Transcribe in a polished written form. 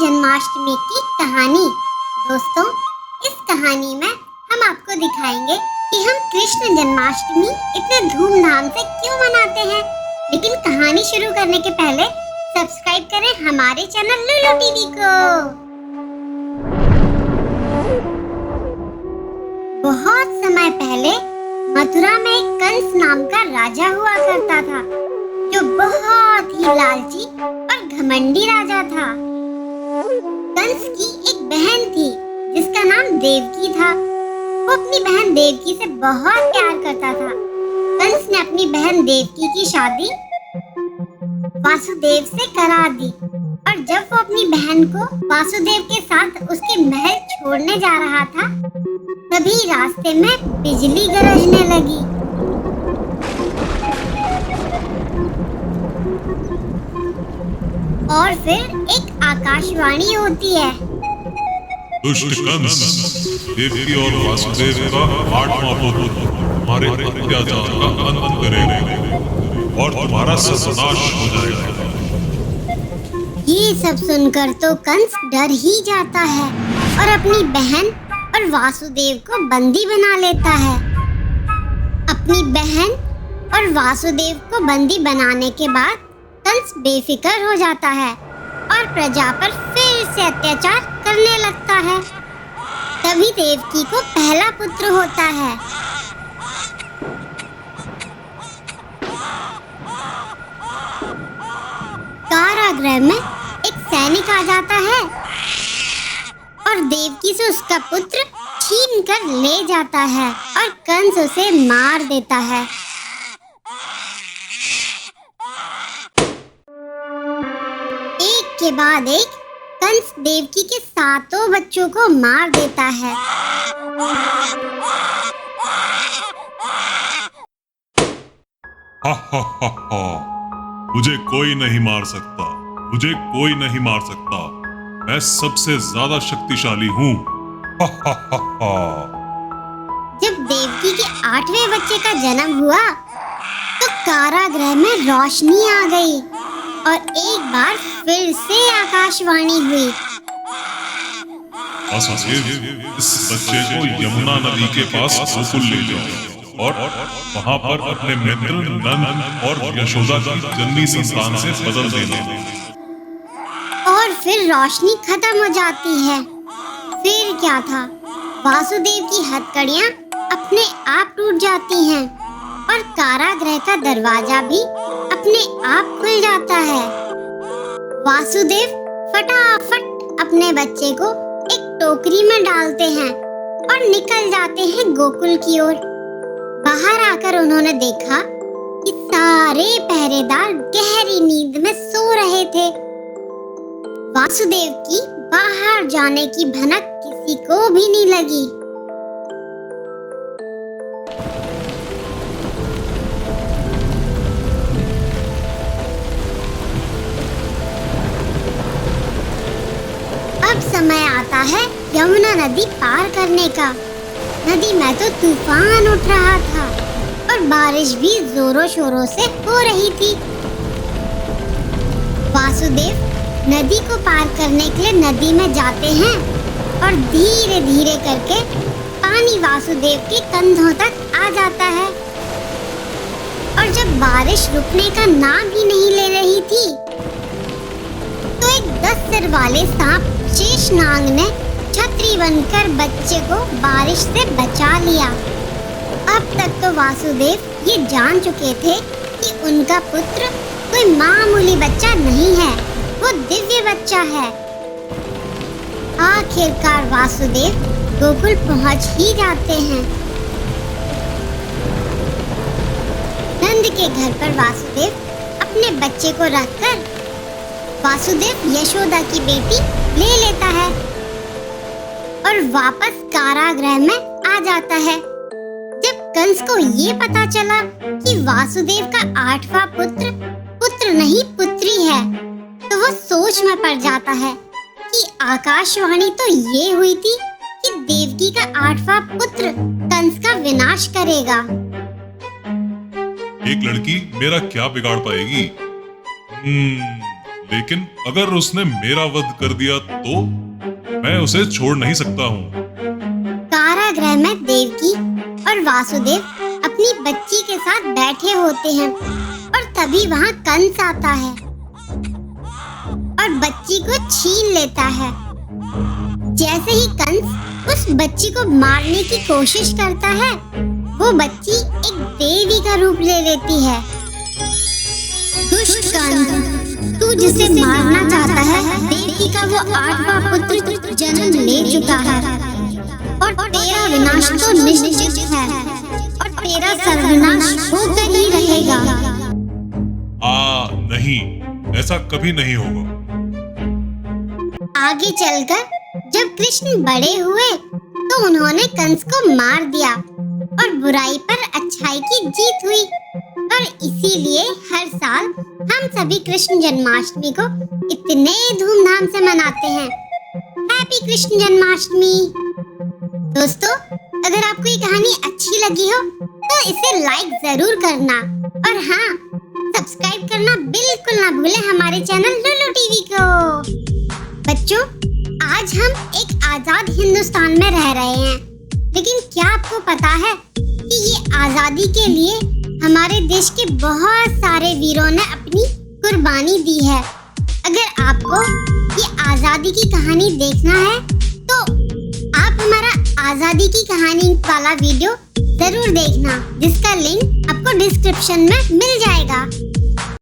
जन्माष्टमी की कहानी। दोस्तों, इस कहानी में हम आपको दिखाएंगे कि हम कृष्ण जन्माष्टमी इतने धूमधाम से क्यों मनाते हैं। लेकिन कहानी शुरू करने के पहले सब्सक्राइब करें हमारे चैनल लुलु टीवी को। बहुत समय पहले मथुरा में एक कंस नाम का राजा हुआ करता था, जो बहुत ही लालची और घमंडी राजा था। कंस की एक बहन थी जिसका नाम देवकी था। वो अपनी बहन देवकी से बहुत प्यार करता था। कंस ने अपनी बहन देवकी की शादी वासुदेव से करा दी और जब वो अपनी बहन को वासुदेव के साथ उसके महल छोड़ने जा रहा था, तभी रास्ते में बिजली गरजने लगी। और फिर एक आकाशवाणी होती है। दुष्ट कंस, देवकी और वासुदेव का 8वां पुत्र तुम्हारे अत्याचार का अंत करेगा और तुम्हारा सर्वनाश हो जाएगा। ये सब सुनकर तो कंस डर ही जाता है और अपनी बहन और वासुदेव को बंदी बना लेता है। अपनी बहन और वासुदेव को बंदी बनाने के बाद कंस बेफिक्र हो जाता है और प्रजा पर फिर से अत्याचार करने लगता है। तभी देवकी को पहला पुत्र होता है। कारागृह में एक सैनिक आ जाता है और देवकी से उसका पुत्र छीन कर ले जाता है और कंस उसे मार देता है। एक के बाद एक कंस देवकी के 7 बच्चों को मार देता है। हा हा हा हा, मुझे कोई नहीं मार सकता, मुझे कोई नहीं मार सकता, मैं सबसे ज्यादा शक्तिशाली हूँ। हा हा हा हा। जब देवकी के 8वें बच्चे का जन्म हुआ तो कारागृह में रोशनी आ गई और एक बार फिर से आकाशवाणी हुई। वासुदेव, इस बच्चे को यमुना नदी के पास गोकुल ले जाओ और वहाँ पर अपने मित्र नंद और यशोदा की जन्मी संतान से बदल देना। और फिर रोशनी खत्म हो जाती है। फिर क्या था, वासुदेव की हथकड़ियाँ अपने आप टूट जाती हैं और कारागृह का दरवाजा भी अपने आप खुल जाता है। वासुदेव फटाफट अपने बच्चे को एक टोकरी में डालते हैं और निकल जाते हैं गोकुल की ओर। बाहर आकर उन्होंने देखा कि सारे पहरेदार गहरी नींद में सो रहे थे। वासुदेव की बाहर जाने की भनक किसी को भी नहीं लगी। अब समय आता है यमुना नदी पार करने का। नदी में तो तूफान उठ रहा था और बारिश भी जोरों शोरों से हो रही थी। वासुदेव नदी को पार करने के लिए नदी में जाते हैं और धीरे धीरे करके पानी वासुदेव के कंधों तक आ जाता है। और जब बारिश रुकने का नाम ही नहीं ले रही थी तो एक 10 सिर वाले सांप शेषनाग ने छतरी बनकर बच्चे को बारिश से बचा लिया। अब तक तो वासुदेव ये जान चुके थे कि उनका पुत्र कोई मामूली बच्चा नहीं है, वो दिव्य बच्चा है। आखिरकार वासुदेव गोकुल पहुंच ही जाते हैं। नंद के घर पर वासुदेव अपने बच्चे को रखकर वासुदेव यशोदा की बेटी ले लेता है और वापस कारागृह में आ जाता है। जब कंस को ये पता चला कि वासुदेव का 8वां पुत्र नहीं पुत्री है, तो वो सोच में पड़ जाता है कि आकाशवाणी तो ये हुई थी कि देवकी का 8वां पुत्र कंस का विनाश करेगा। एक लड़की मेरा क्या बिगाड़ पाएगी? लेकिन अगर उसने मेरा वध कर दिया तो मैं उसे छोड़ नहीं सकता हूँ। कारागृह में देवकी और वासुदेव अपनी बच्ची के साथ बैठे होते हैं और तभी वहाँ कंस आता है और बच्ची को छीन लेता है। जैसे ही कंस उस बच्ची को मारने की कोशिश करता है, वो बच्ची एक देवी का रूप ले लेती है। दुष्ट कंस, तू जिसे मारना चाहता है, देवी का वो 8वां पुत्र जन्म ले चुका है और तेरा विनाश तो निश्चित है और तेरा सर्वनाश होकर ही रहेगा। नहीं, ऐसा कभी नहीं होगा। आगे चलकर जब कृष्ण बड़े हुए तो उन्होंने कंस को मार दिया और बुराई पर अच्छाई की जीत हुई और इसीलिए हर साल हम सभी कृष्ण जन्माष्टमी को इतने धूमधाम से मनाते हैं। हैप्पी कृष्ण जन्माष्टमी। दोस्तों, अगर आपको ये कहानी अच्छी लगी हो तो इसे लाइक जरूर करना और हाँ, सब्सक्राइब करना बिल्कुल ना भूलें हमारे चैनल लुलु टीवी को। बच्चों, आज हम एक आजाद हिंदुस्तान में रह रहे हैं, लेकिन क्या आपको पता है कि ये आजादी के लिए हमारे देश के बहुत सारे वीरों ने अपनी कुर्बानी दी है। अगर आपको ये आजादी की कहानी देखना है तो आप हमारा आजादी की कहानी वाला वीडियो जरूर देखना, जिसका लिंक आपको डिस्क्रिप्शन में मिल जाएगा।